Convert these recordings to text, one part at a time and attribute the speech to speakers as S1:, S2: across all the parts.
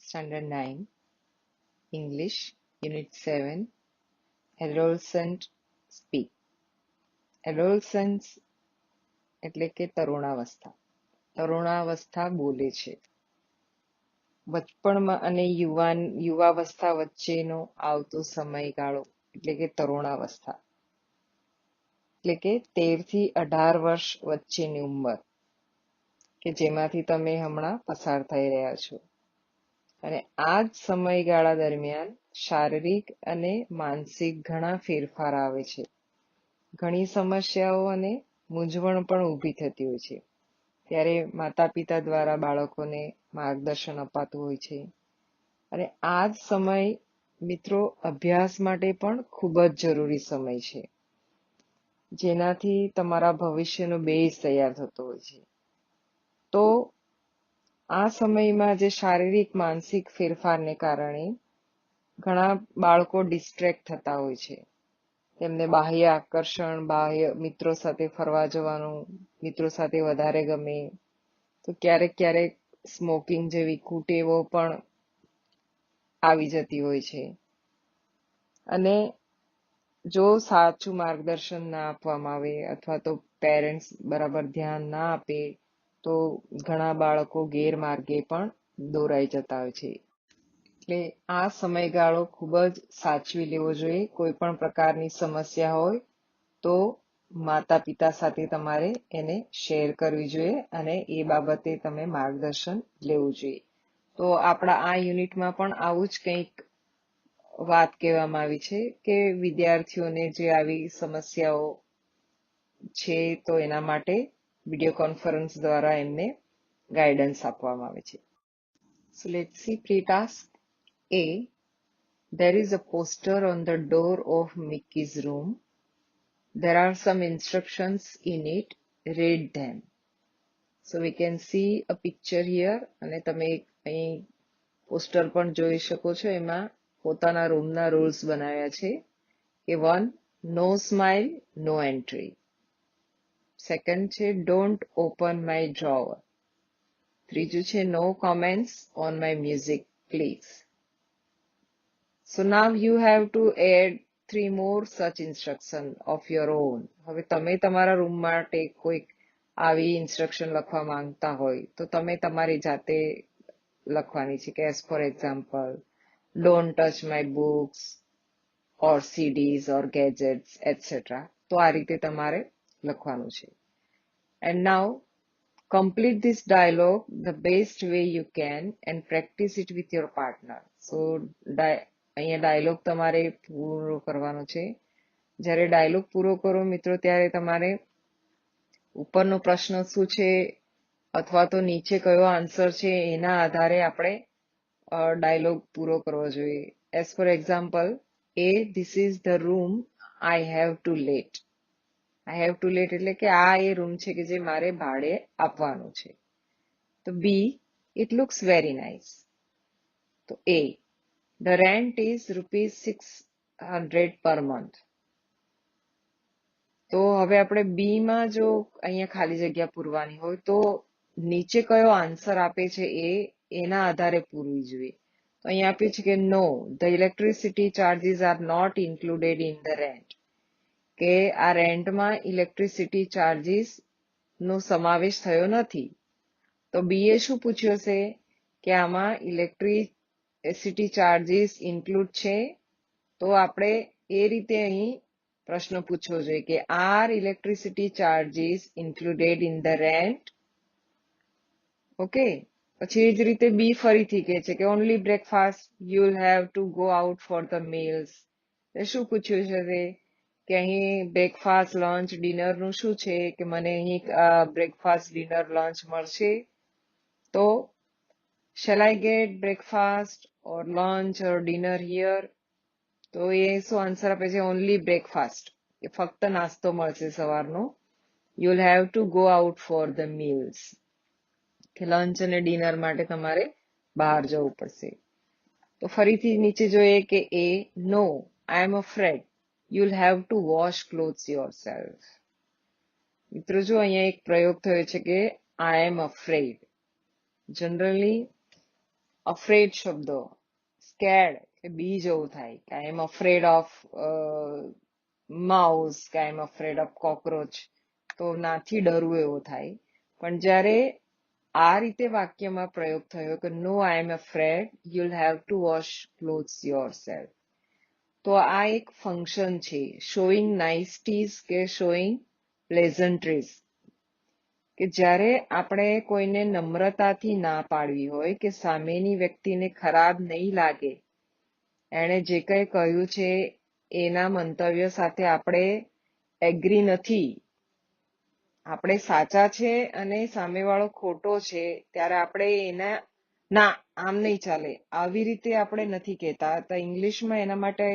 S1: Standard 9, English, Unit 7, Adolescent Speak. Adolescence એટલે કે તરુણાવસ્થા. તરુણાવસ્થા બોલે છે. બચપણમાં અને યુવાવસ્થા વચ્ચેનો આવતો સમયગાળો એટલે કે તરુણાવસ્થા. એટલે કે 13 થી 18 વર્ષ વચ્ચેની ઉંમર કે જેમાંથી તમે હમણાં પસાર થઈ રહ્યા છો. અને આ જ સમયગાળા દરમિયાન શારીરિક અને માનસિક ઘણા ફેરફાર આવે છે. ઘણી સમસ્યાઓ અને મૂંઝવણ પણ ઊભી થતી હોય છે. ત્યારે માતા પિતા દ્વારા બાળકોને માર્ગદર્શન અપાતું હોય છે. અને આ જ સમય મિત્રો અભ્યાસ માટે પણ ખૂબ જ જરૂરી સમય છે, જેનાથી તમારા ભવિષ્યનો બેઝ તૈયાર થતો હોય છે. તો આ સમયમાં જે શારીરિક માનસિક ફેરફારને કારણે ઘણા બાળકો ડિસ્ટ્રેક્ટ થતા હોય છે. તેમને બાહ્ય આકર્ષણ, બાહ્ય મિત્રો સાથે ફરવા જવાનું, મિત્રો સાથે વધારે ગમે, તો ક્યારેક ક્યારેક સ્મોકિંગ જેવી કુટેવો પણ આવી જતી હોય છે. અને જો સાચું માર્ગદર્શન ના આપવામાં આવે અથવા તો પેરેન્ટ્સ બરાબર ધ્યાન ના આપે તો ઘણા બાળકો ગેરમાર્ગે પણ દોરાઈ જતા હોય છે. એટલે આ સમયગાળો ખૂબ જ સાચવી લેવો જોઈએ. કોઈ પણ પ્રકારની સમસ્યા હોય તો માતા પિતા સાથે તમારે એને શેર કરવી જોઈએ અને એ બાબતે તમે માર્ગદર્શન લેવું જોઈએ. તો આપણા આ યુનિટમાં પણ આવું જ કંઈક વાત કહેવામાં આવી છે કે વિદ્યાર્થીઓને જે આવી સમસ્યાઓ છે તો એના માટે વિડીયો કોન્ફરન્સ દ્વારા એમને ગાઈડન્સ આપવામાં આવે છે. So let's see pre-task A. There is a poster on the door of Mickey's room. There are some instructions in it. Read them. So we can see a picture here અને તમે અહીં poster પણ જોઈ શકો છો. એમાં પોતાના રૂમના રૂલ્સ બનાવ્યા છે કે 1. No smile, no entry. Second છે ડોન્ટ ઓપન માય ડ્રોવર. ત્રીજું છે no comments on my music please. So now you have to add 3 more such instruction of your own. હવે તમે તમારા રૂમ માટે કોઈક આવી ઇન્સ્ટ્રક્શન લખવા માંગતા હોય તો તમે તમારી જાતે લખવાની છે કે as for example don't touch my books or CDs or gadgets etcetera. તો આ રીતે તમારે લખવાનું છે. And now complete this dialogue the best way you can and practice it with your partner. So અહીંયા ડાયલોગ તમારે પૂરો કરવાનો છે. જ્યારે ડાયલોગ પૂરો કરો મિત્રો ત્યારે તમારે ઉપરનો પ્રશ્ન શું છે અથવા તો નીચે કયો આન્સર છે એના આધારે આપણે ડાયલોગ પૂરો કરવો જોઈએ. As for example A. This is the room I have to let. I have to let એટલે કે આ એ રૂમ છે કે જે મારે ભાડે આપવાનું છે. તો B. It looks very nice. તો A. The rent is ₹600 per month. તો હવે આપણે બી માં જો અહીંયા ખાલી જગ્યા પૂરવાની હોય તો નીચે કયો આન્સર આપે છે એના આધારે પૂરવી જોઈએ. તો અહીંયા આપ્યું છે કે no, the electricity charges are not included in the rent. કે આ રેન્ટમાં ઇલેક્ટ્રિસિટી ચાર્જીસ નો સમાવેશ થયો નથી. તો બી એ શું પૂછ્યું છે કે આમાં ઇલેક્ટ્રિસિટી ચાર્જીસ ઇન્ક્લુડ છે. તો આપણે એ રીતે અહીં પ્રશ્ન પૂછવો જોઈએ કે are electricity charges included in the rent. Okay. પછી એ જ રીતે બી ફરીથી કહે છે કે only breakfast, you will have to go out for the meals. એ શું પૂછ્યું છે કે અહીં બ્રેકફાસ્ટ, લંચ, ડિનરનું શું છે કે મને અહીં બ્રેકફાસ્ટ, ડિનર, લંચ મળશે. તો shall I get breakfast or lunch or dinner here? તો એ શું આન્સર આપે છે ઓનલી બ્રેકફાસ્ટ, કે ફક્ત નાસ્તો મળશે સવારનો. You will have to go out for the meals, કે લંચ અને ડિનર માટે તમારે બહાર જવું પડશે. તો ફરીથી નીચે જોઈએ કે એ no, I am afraid, you will have to wash clothes yourself. મિત્રો જો અહીંયા એક પ્રયોગ થયો છે કે I am afraid. Generally afraid શબ્દો, સ્કેર્ડ એટલે બી જેવું થાય કે I am afraid of mouse કે I am afraid of cockroach, તો નાથી ડરવું એવું થાય. પણ જ્યારે આ રીતે વાક્યમાં પ્રયોગ થયો કે no I am afraid you'll have to wash clothes yourself, તો આ એક ફંક્શન છે શોઈંગ નાઇસટીઝ કે શોઈંગ પ્લેઝન્ટ્રીઝ, કે જ્યારે આપણે કોઈને નમ્રતાથી ના પાડવી હોય કે સામેની વ્યક્તિને ખરાબ નહીં લાગે, એણે જે કંઈ કહ્યું છે એના મંતવ્ય સાથે આપણે એગ્રી નથી, આપણે સાચા છે અને સામેવાળો ખોટો છે, ત્યારે આપણે એના ના આમ નહીં ચાલે આવી રીતે આપણે નથી કહેતા. તો ઇંગ્લિશમાં એના માટે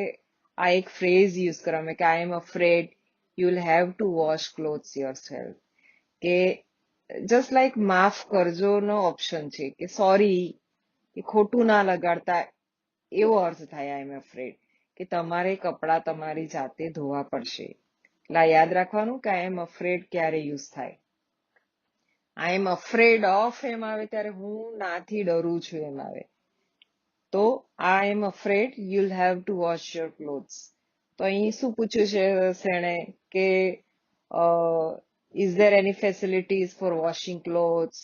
S1: આ એક ફ્રેઝ યુઝ કરવામાં કે I am afraid you will have to wash clothes yourself, કે જસ્ટ લાઈક માફ કરજો નો ઓપ્શન છે કે સોરી, કે ખોટું ના લગાડતા, એવો અર્થ થાય આઈ એમ અફ્રેડ, કે તમારે કપડાં તમારી જાતે ધોવા પડશે. એટલે યાદ રાખવાનું કે આઈ એમ અફ્રેડ ક્યારે યુઝ થાય. આઈ એમ અફ્રેડ ઓફ એમ આવે ત્યારે હું નાથી ડરું છું એમ આવે. તો I am afraid you'll have to wash your clothes. તો અહીં શું પૂછ્યું છે શેણે કે is there any facilities for washing clothes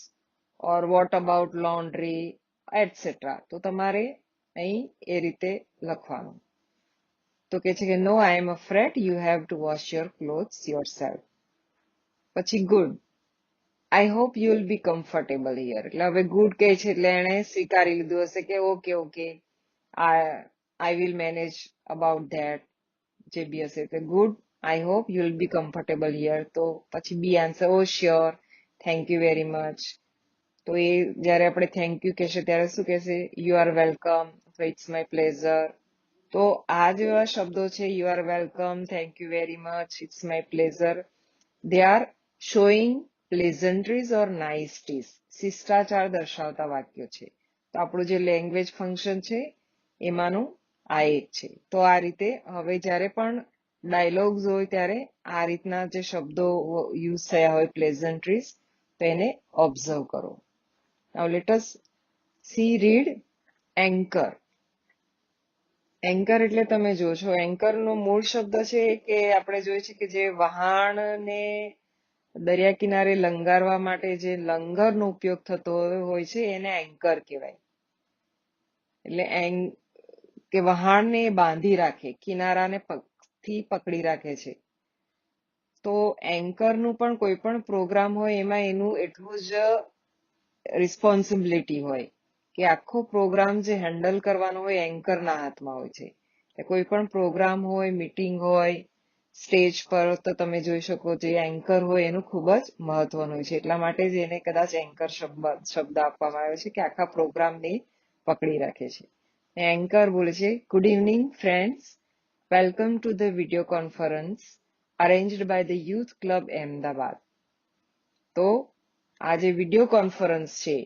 S1: or what about laundry etcetera. તો તમારે અહીં એ રીતે લખવાનું. તો કે છે કે no I am afraid you have to wash your clothes yourself. પછી good, I hope you will be comfortable here. એટલે હવે ગુડ કહે છે એટલે એણે સ્વીકારી લીધું હશે કે okay okay I will manage about that, જે બી હશે. તો good, I hope you will be comfortable here. તો પછી બી answer oh sure, thank you very much. તો એ જ્યારે આપણે થેન્ક યુ કહેશે ત્યારે શું કહેશે? You are welcome, it's my pleasure. તો આ જેવા શબ્દો છે you are welcome, thank you very much, it's my pleasure, they are showing pleasantries or niceties, શિષ્ટાચાર દર્શાવતા વાક્યો છે. તો આપણું જે લેંગ્વેજ ફંક્શન છે એમાંનું આ એક છે. તો આ રીતે હવે જ્યારે પણ ડાયલોગ્સ હોય ત્યારે આ રીતના જે શબ્દો યુઝ થયા હોય પ્લેઝન્ટ્રીઝ, તો એને ઓબ્ઝર્વ કરો. Now let us see read anchor. Anchor એટલે તમે જોશો એન્કરનો મૂળ શબ્દ છે કે આપણે જોઈએ છે કે જે વહાણને દરિયા કિનારે લંગારવા માટે જે લંગરનો ઉપયોગ થતો હોય છે એને એન્કર કહેવાય. એટલે કે વહાણને બાંધી રાખે, કિનારાને થી પકડી રાખે છે. તો એન્કરનું પણ કોઈ પણ પ્રોગ્રામ હોય એમાં એનું એટલું જ રિસ્પોન્સિબિલિટી હોય કે આખો પ્રોગ્રામ જે હેન્ડલ કરવાનો હોય એન્કરના હાથમાં હોય છે. કોઈ પણ પ્રોગ્રામ હોય, મીટિંગ હોય, સ્ટેજ પર, તો તમે જોઈ શકો જે એન્કર હોય એનું ખૂબ જ મહત્વનું હોય છે. એટલા માટે જ એને કદાચ એન્કર શબ્દ આપવામાં આવ્યો છે કે આખા પ્રોગ્રામને પકડી રાખે છે. એન્કર બોલે છે good evening friends, welcome to the video conference arranged by the youth club Ahmedabad. તો આ જે વિડીયો કોન્ફરન્સ છે,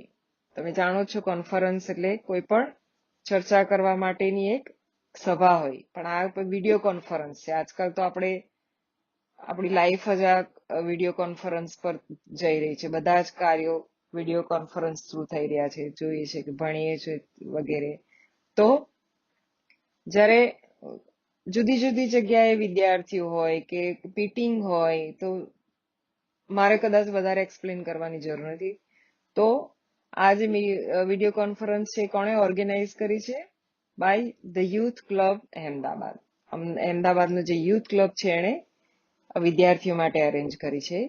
S1: તમે જાણો છો કોન્ફરન્સ એટલે કોઈ પણ ચર્ચા કરવા માટેની એક સભા હોય, પણ આ વિડીયો કોન્ફરન્સ છે. આજકાલ તો આપણે આપણી લાઈફ જ આ વિડીયો કોન્ફરન્સ પર જઈ રહી છે. બધા જ કાર્યો વિડીયો કોન્ફરન્સ થ્રુ થઈ રહ્યા છે. જોઈએ છે કે ભણીએ છીએ વગેરે. તો જ્યારે જુદી જુદી જગ્યાએ વિદ્યાર્થીઓ હોય કે મીટિંગ હોય, તો મારે કદાચ વધારે એક્સપ્લેન કરવાની જરૂર નથી. તો આ જે વિડીયો કોન્ફરન્સ છે કોણે ઓર્ગેનાઇઝ કરી છે? By the youth club Ahmedabad. અહેમદાબાદનું જે યુથ ક્લબ છે એણે વિદ્યાર્થીઓ માટે અરેન્જ કરી છે.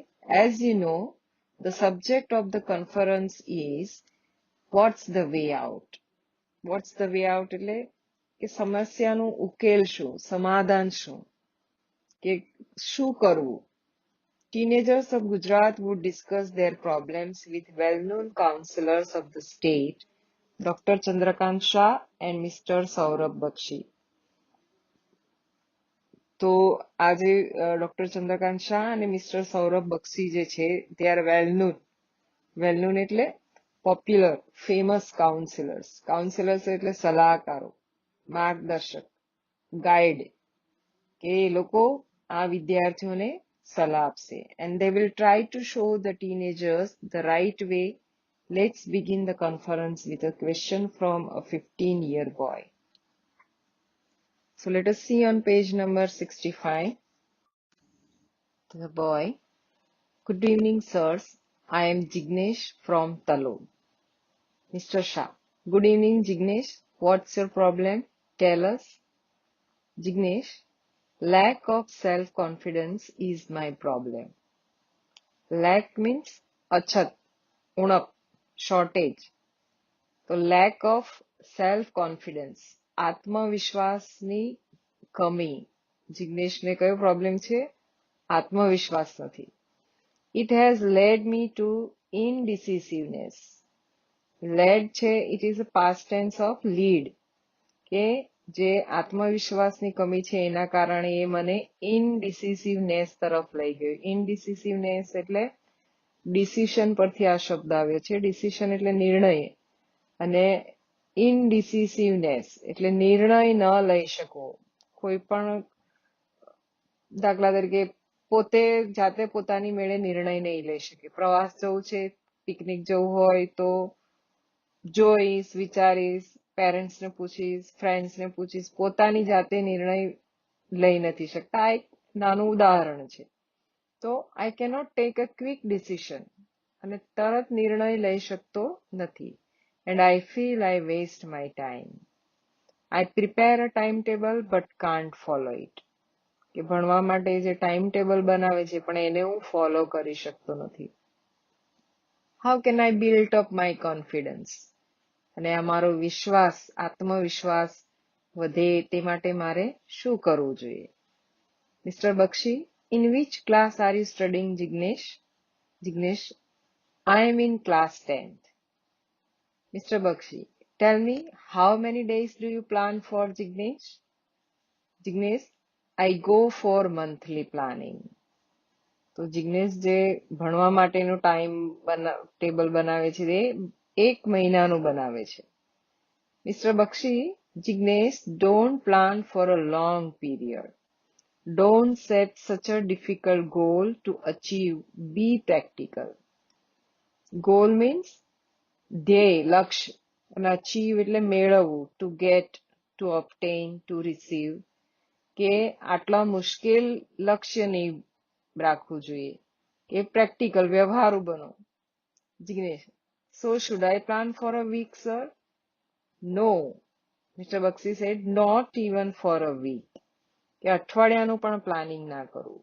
S1: As you know, the subject of the conference is what's the way out. What's the way out એટલે કે સમસ્યાનું ઉકેલ શું, સમાધાન શું, કે શું કરવું. Teenagers of Gujarat would discuss their problems with well-known councillors of the state, Dr. Chandrakant Shah and Mr. Saurabh Bakshi. તો આજે ડોક્ટર ચંદ્રકાંત શાહ અને મિસ્ટર સૌરભ બક્ષી જે છે તે આર વેલ નોન એટલે પોપ્યુલર, ફેમસ કાઉન્સિલર્સ. કાઉન્સિલર્સ એટલે સલાહકારો, માર્ગદર્શક, ગાઈડ, કે એ લોકો આ વિદ્યાર્થીઓને સલાહ આપશે. And they will try to show the teenagers the right way Let's begin the conference with a question from a 15-year boy. So let us see on page number 65. The boy, good evening, sirs. I am Jignesh from Talod. Mr. Shah, good evening, Jignesh. What's your problem? Tell us. Jignesh, lack of self-confidence is my problem. Lack means achat, ઉણપ, shortage. તો lack of self-confidence, આત્મવિશ્વાસની કમી. જિગ્નેશને કયો problem છે? આત્મવિશ્વાસ નથી. It has led me to indecisiveness. Led છે, it is a past tense of lead. કે જે આત્મવિશ્વાસની કમી છે એના કારણે એ મને ઇનડિસિસિવનેસ તરફ લઈ ગયું. ઇનડિસિસિવનેસ એટલે ડિસિશન પરથી આ શબ્દ આવ્યો છે. ડિસિશન એટલે નિર્ણય અને ઇનડિસિસિવનેસ એટલે નિર્ણય ન લઈ શકવો. કોઈ પણ દાખલા તરીકે પોતે જાતે પોતાની મેળે નિર્ણય નહીં લઈ શકે. પ્રવાસ જવું છે, પિકનિક જવું હોય તો જોઈશ, વિચારીશ, પેરેન્ટ્સને પૂછીશ, ફ્રેન્ડ્સને પૂછીશ, પોતાની જાતે નિર્ણય લઈ નથી શકતા. આ એક નાનું ઉદાહરણ છે. તો I cannot take a quick decision, અને તરત નિર્ણય લઈ શકતો નથી. And I feel I waste my time. I prepare a time table but can't follow it. કે ભણવા માટે જે ટાઈમ ટેબલ બનાવે છે પણ એને હું ફોલો કરી શકતો નથી. How can I build up my confidence. અને આ મારો વિશ્વાસ, આત્મવિશ્વાસ વધે તે માટે મારે શું કરવું જોઈએ? Mister Bakshi, in which class are you studying, Jignesh? Jignesh, I am in class 10th. Mister Bakshi, tell me how many days do you plan for, Jignesh? Jignesh, I go for monthly planning. તો જિગ્નેશ જે ભણવા માટેનું ટાઈમ ટેબલ બનાવે છે તે 1 મહિનાનું બનાવે છે. Mister Bakshi, Jignesh, don't plan for a long period. Don't set such a difficult goal to achieve. Be practical. Goal means ધ્યેય, લક્ષ્ય, અને achieve એટલે મેળવવું, to get, to obtain, to receive. કે આટલા મુશ્કેલ લક્ષ્ય નહીં રાખવું જોઈએ, કે પ્રેક્ટિકલ, વ્યવહારુ બનો. Jignesh, so should I plan for a week, sir? No. Mr. Bakshi said, not even for a week. કે અઠવાડિયાનું પણ પ્લાનિંગ ના કરવું.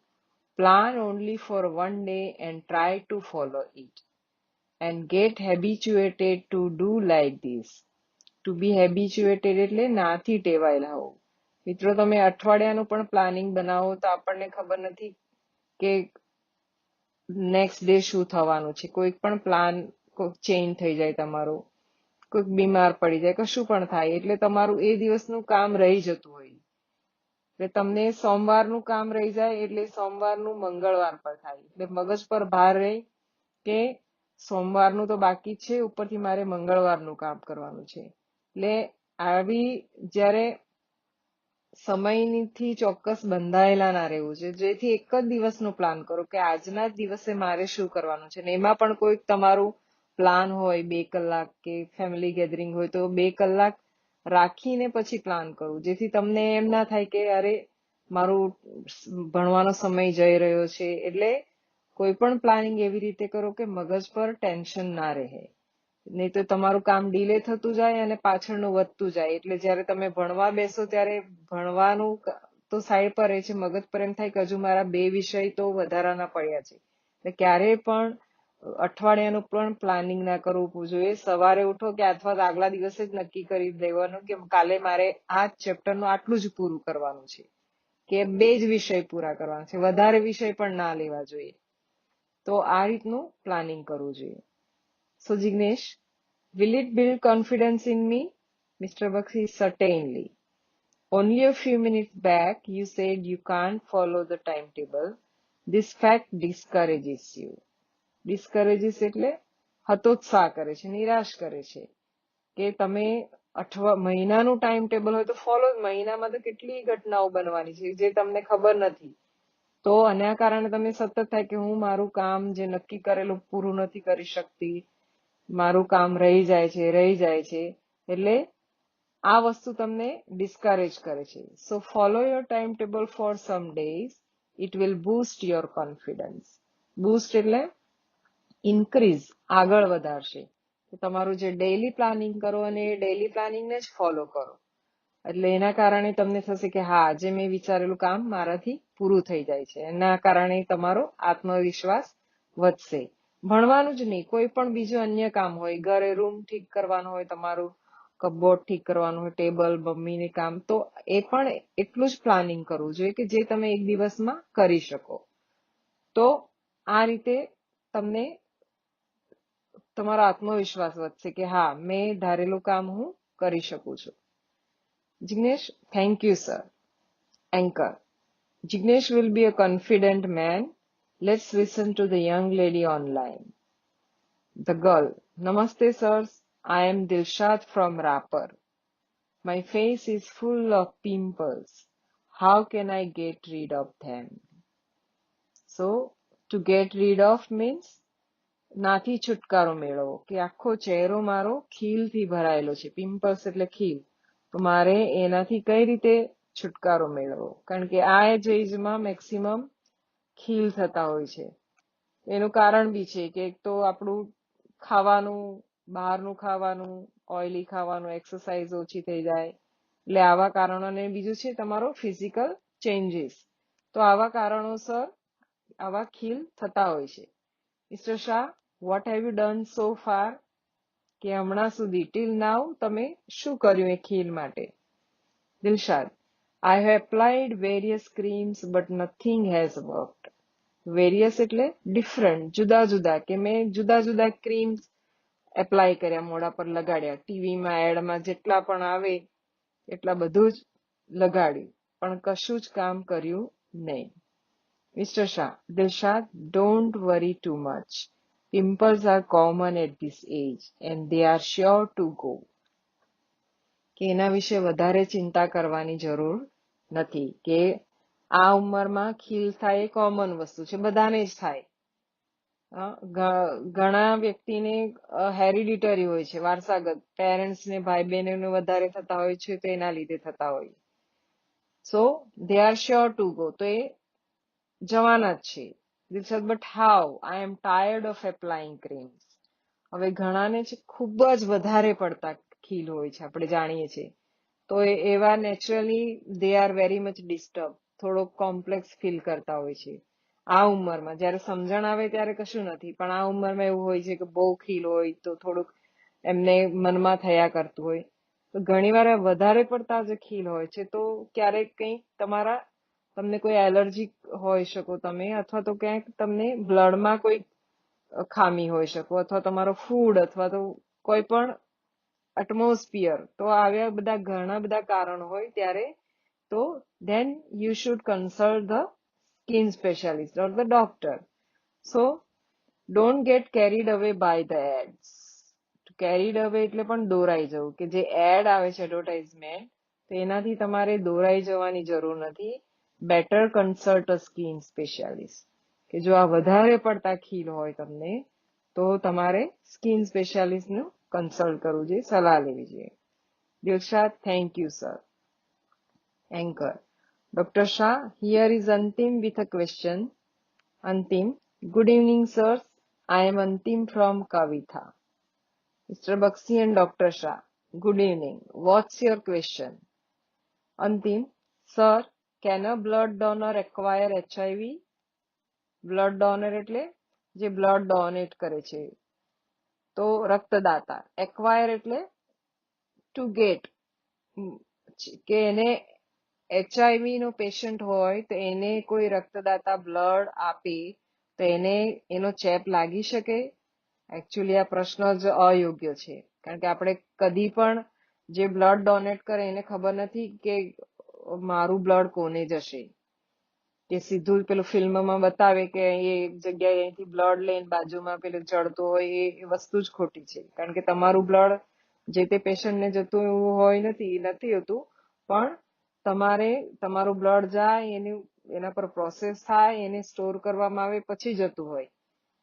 S1: Plan only for 1 day and try to follow it and get habituated to do like this. To be habituated એટલે નાથી ટેવાયેલા હોવું. મિત્રો, તમે અઠવાડિયાનું પણ પ્લાનિંગ બનાવો તો આપણને ખબર નથી કે નેક્સ્ટ ડે શું થવાનું છે. કોઈક પણ પ્લાન ચેન્જ થઈ જાય તમારો, કોઈક બીમાર પડી જાય, કશું પણ થાય એટલે તમારું એ દિવસનું કામ રહી જતું હોય. એટલે તમને સોમવારનું કામ રહી જાય એટલે સોમવારનું મંગળવાર પર થાય, એટલે મગજ પર ભાર રહે કે સોમવારનું તો બાકી છે, ઉપરથી મારે મંગળવારનું કામ કરવાનું છે. એટલે આવી જ્યારે સમયથી ચોક્કસ બંધાયેલા ના રહેવું છે, જેથી એક જ દિવસનો પ્લાન કરો કે આજના જ દિવસે મારે શું કરવાનું છે. ને એમાં પણ કોઈક તમારું પ્લાન હોય 2 કલાક કે ફેમિલી ગેધરિંગ હોય તો 2 કલાક રાખીને પછી પ્લાન કરવું, જેથી તમને એમ ના થાય કે અરે મારું ભણવાનો સમય જઈ રહ્યો છે. એટલે કોઈ પણ પ્લાનિંગ એવી રીતે કરો કે મગજ પર ટેન્શન ના રહે, નહીં તો તમારું કામ ડીલે થતું જાય અને પાછળનું વધતું જાય. એટલે જ્યારે તમે ભણવા બેસો ત્યારે ભણવાનું તો સાઈડ પર રહે છે, મગજ પર એમ થાય કે હજુ મારા 2 વિષય તો વધારાના પડ્યા છે. એટલે ક્યારેય પણ અઠવાડિયાનું પણ પ્લાનિંગ ના કરવું જોઈએ. સવારે ઉઠો કે અથવા આગલા દિવસે જ નક્કી કરી દેવાનું કે કાલે મારે આ ચેપ્ટરનું આટલું જ પૂરું કરવાનું છે, કે 2 જ વિષય પૂરા કરવાના છે, વધારે વિષય પણ ના લેવા જોઈએ. તો આ રીતનું પ્લાનિંગ કરવું જોઈએ. So Jignesh, will it build confidence in me? Mr. Bakshi, certainly. Only a few minutes back you said you can't follow the timetable. This fact discourages you. Discourages એટલે હતોત્સાહ કરે છે, નિરાશ કરે છે કે તમે મહિનાનું ટાઈમ ટેબલ હોય તો ફોલો. મહિનામાં તો કેટલી ઘટનાઓ બનવાની છે જે તમને ખબર નથી. તો આના કારણે તમે સતત થાય કે હું મારું કામ જે નક્કી કરેલું પૂરું નથી કરી શકતી, મારું કામ રહી જાય છે એટલે આ વસ્તુ તમને ડિસ્કરેજ કરે છે. So follow your time table for some days. It will boost your confidence. Boost એટલે ઇન્ક્રીઝ, આગળ વધારશે. તમારું જે ડેઇલી પ્લાનિંગ કરો અને એ ડેઇલી પ્લાનિંગને જ ફોલો કરો. એટલે એના કારણે તમને થશે કે હા, આજે મેં વિચારેલું કામ મારાથી પૂરું થઈ જાય છે. એના કારણે તમારો આત્મવિશ્વાસ વધશે. ભણવાનું જ નહીં, કોઈ પણ બીજું અન્ય કામ હોય, ઘરે રૂમ ઠીક કરવાનો હોય, તમારું કપબોર્ડ ઠીક કરવાનું હોય, ટેબલ મમ્મીને કામ, તો એ પણ એટલું જ પ્લાનિંગ કરવું જોઈએ કે જે તમે એક દિવસમાં કરી શકો. તો આ રીતે તમને તમારો આત્મવિશ્વાસ વધશે કે હા, મેં ધારેલું કામ હું કરી શકું છું. Jignesh, thank you, sir. Anchor. Jignesh will be a confident man. Let's listen to the young lady online. The girl. Namaste, sirs. I am Dilshad from Rapper. My face is full of pimples. How can I get rid of them? So, to get rid of means નાથી છુટકારો મેળવો, કે આખો ચહેરો મારો ખીલથી ભરાયેલો છે. Pimples એટલે ખીલ. તો મારે એનાથી કઈ રીતે છુટકારો મેળવવો? કારણ કે આ જ એજમાં મેક્સિમમ ખીલ થતા હોય છે. એનું કારણ બી છે કે એક તો આપણું ખાવાનું, બહારનું ખાવાનું, ઓઇલી ખાવાનું, એક્સરસાઇઝ ઓછી થઈ જાય, એટલે આવા કારણો. અને બીજું છે તમારો ફિઝિકલ ચેન્જીસ. તો આવા કારણોસર આવા ખીલ થતા હોય છે. Mister Shah, what have you done so far? કે હમણાં સુધી, ટીલ નાઉ, તમે શું કર્યું એ ખીલ માટે? Dilshad, I have applied various creams but nothing has worked. Various એટલે ડિફરન્ટ, જુદા જુદા, કે મેં જુદા જુદા ક્રીમ્સ એપ્લાય કર્યા, મોઢા પર લગાડ્યા, ટીવીમાં એડમાં જેટલા પણ આવે એટલા બધું જ લગાડ્યું, પણ કશું જ કામ કર્યું નહીં. Mr. Shah, Dilshad, don't worry too much. Pimples are common at this age and they are sure to go. કે એના વિશે વધારે ચિંતા કરવાની જરૂર નથી, કે આ ઉંમરમાં ખીલ થાય એ કોમન વસ્તુ છે, બધાને જ થાય. ઘણા વ્યક્તિને હેરિડિટરી હોય છે, વારસાગત, પેરેન્ટ્સને, ભાઈ બહેનોને વધારે થતા હોય છે, તો એના લીધે થતા હોય. So they are sure to go, તો એ જવાના જ છે. Dilshad, but how? I am tired of applying creams. હવે ઘણાને છે ખૂબ જ વધારે પડતા ખીલ હોય છે, આપણે જાણીએ છીએ. તો એવા naturally they are very much disturb, થોડોક કોમ્પ્લેક્સ ફીલ કરતા હોય છે આ ઉંમરમાં. જયારે સમજણ આવે ત્યારે કશું નથી, પણ આ ઉંમરમાં એવું હોય છે કે બહુ ખીલ હોય તો થોડુંક એમને મનમાં થયા કરતું હોય. તો ઘણી વાર વધારે પડતા જે ખીલ હોય છે, તો ક્યારેક કંઈક તમને કોઈ એલર્જી હોઈ શકો તમે, અથવા તો ક્યાંક તમને બ્લડમાં કોઈ ખામી હોઈ શકો, અથવા તમારો ફૂડ, અથવા તો કોઈ પણ એટમોસ્ફિયર. તો આવ્યા બધા ઘણા બધા કારણો હોય ત્યારે તો then you should consult the skin specialist or the doctor. So don't get carried away by the ads. carried away એટલે પણ દોરાઈ જવું, કે જે એડ આવે છે એડવર્ટાઇઝમેન્ટ, તો એનાથી તમારે દોરાઈ જવાની જરૂર નથી. Better consult a skin specialist. કે જો આ વધારે પડતા ખીલ હોય તમને, તો તમારે સ્કિન સ્પેશિયાલિસ્ટનું કન્સલ્ટ કરવું જોઈએ, સલાહ લેવી જોઈએ. Dilshad, thank you sir. Anchor. Dr. Shah, here is Antim with a question. Antim, good evening, sirs. I am Antim from Kavitha. Mr. Bakshi and Dr. Shah, good evening. What's your question? Antim, sir, can a blood donor acquire HIV? Blood donor એટલે જે blood donate કરે છે, તો રક્તદાતા. Acquire એટલે two gate, કે એને HIV નો patient હોય તો એને કોઈ રક્તદાતા બ્લડ આપે તો એને એનો ચેપ લાગી શકે? એકચ્યુઅલી આ પ્રશ્ન જ અયોગ્ય છે, કારણ કે આપણે કદી પણ જે બ્લડ ડોનેટ કરે એને ખબર નથી કે મારું બ્લડ કોને જશે. કે સીધું પેલું ફિલ્મમાં બતાવે કે એ એક જગ્યાએ અહીંથી બ્લડ લઈને બાજુમાં પેલું ચડતું હોય, એ વસ્તુ જ ખોટી છે. કારણ કે તમારું બ્લડ જે તે પેશન્ટને જતું એવું હોય નથી હોતું, પણ તમારે તમારું બ્લડ જાય, એના પર પ્રોસેસ થાય, એને સ્ટોર કરવામાં આવે પછી જતું હોય.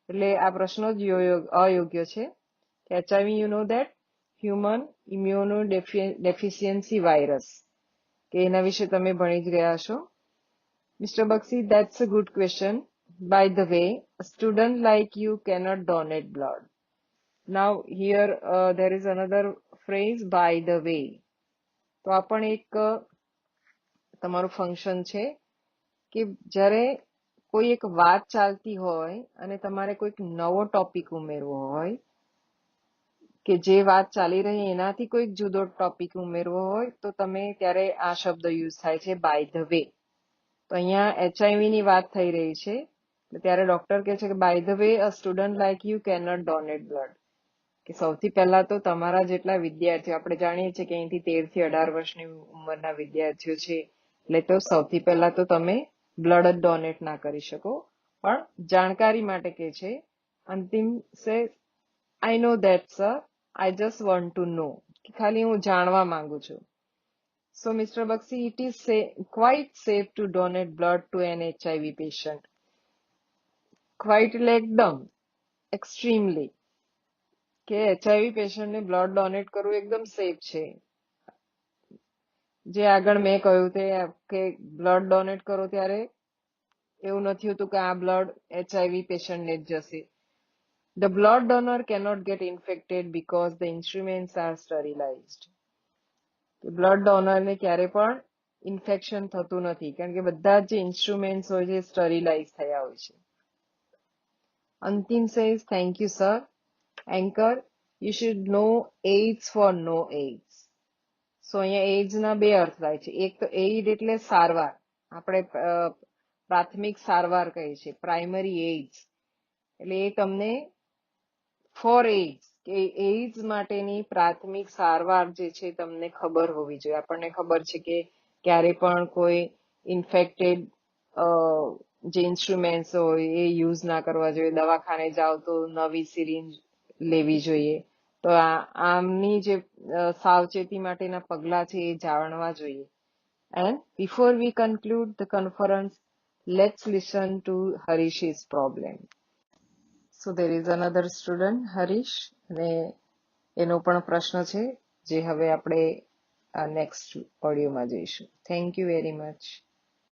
S1: એટલે આ પ્રશ્ન જ અયોગ્ય છે HIV, you know that human immunodeficiency virus, કે એના વિશે તમે ભણી જ ગયા છો. Mr. Bakshi, that's a good question. By the way, a student like you cannot donate blood. Now here there is another phrase, by the way. તો આ પણ એક તમારું ફંક્શન છે કે જ્યારે કોઈ એક વાત ચાલતી હોય અને તમારે કોઈક નવો ટોપિક ઉમેરવો હોય, કે જે વાત ચાલી રહી એનાથી કોઈક જુદો ટોપિક ઉમેરવો હોય તો તમે ત્યારે આ શબ્દ યુઝ થાય છે, બાય ધ વે. તો અહીંયા HIV ની વાત થઈ રહી છે, ત્યારે ડોક્ટર કહે છે કે by the way a student like you can not donate blood. કે સૌથી પહેલા તો તમારા જેટલા વિદ્યાર્થીઓ, આપણે જાણીએ છીએ કે અહીંથી 13 થી 18 વર્ષની ઉંમરના વિદ્યાર્થીઓ છે, એટલે તો સૌથી પહેલા તો તમે બ્લડ જ ડોનેટ ના કરી શકો. પણ જાણકારી માટે કે છે, Antim says I know that sir, I just want to know, કે ખાલી હું જાણવા માંગુ છું. So, Mr. Bakshi, it is quite safe to donate blood to an HIV patient. Quite એટલે એકદમ, extremely. કે HIV પેશન્ટને બ્લડ ડોનેટ કરવું એકદમ સેફ છે. જે આગળ મેં કહ્યું તે કે બ્લડ ડોનેટ કરો ત્યારે એવું નથી હોતું કે આ બ્લડ HIV પેશન્ટને જ જશે. The blood donor cannot get infected because the instruments are sterilized. Blood ડોનરને ક્યારે પણ ઇન્ફેક્શન થતું નથી કારણ કે બધા જે ઇન્સ્ટ્રુમેન્ટ્સ હોય છે સ્ટરીલાઇઝ થયા હોય છે. Antim says thank you sir. Anchor, you should know AIDS for no AIDS. So અહીંયા એઇડ્સ ના બે અર્થ થાય છે. એક તો એઇડ એટલે સારવાર, આપણે પ્રાથમિક સારવાર કહીએ છીએ, પ્રાઇમરી એઇડ્સ. એટલે એ તમને ફોર એઇડ્સ કે એઇડ્સ માટેની પ્રાથમિક સારવાર જે છે તમને ખબર હોવી જોઈએ. આપણને ખબર છે કે ક્યારે પણ કોઈ ઇન્ફેક્ટેડ જે ઇન્સ્ટ્રુમેન્ટ્સ હોય એ યુઝ ના કરવા જોઈએ. દવાખાને જાઓ તો નવી સિરિંજ લેવી જોઈએ. તો આમની જે સાવચેતી માટેના પગલા છે એ જાણવા જોઈએ. And before we conclude the conference, let's listen to Harish's problem. So there is another student, Harish, અને એનો પણ પ્રશ્ન છે જે હવે આપણે નેક્સ્ટ ઓડિયોમાં જોઈશું. Thank you very much.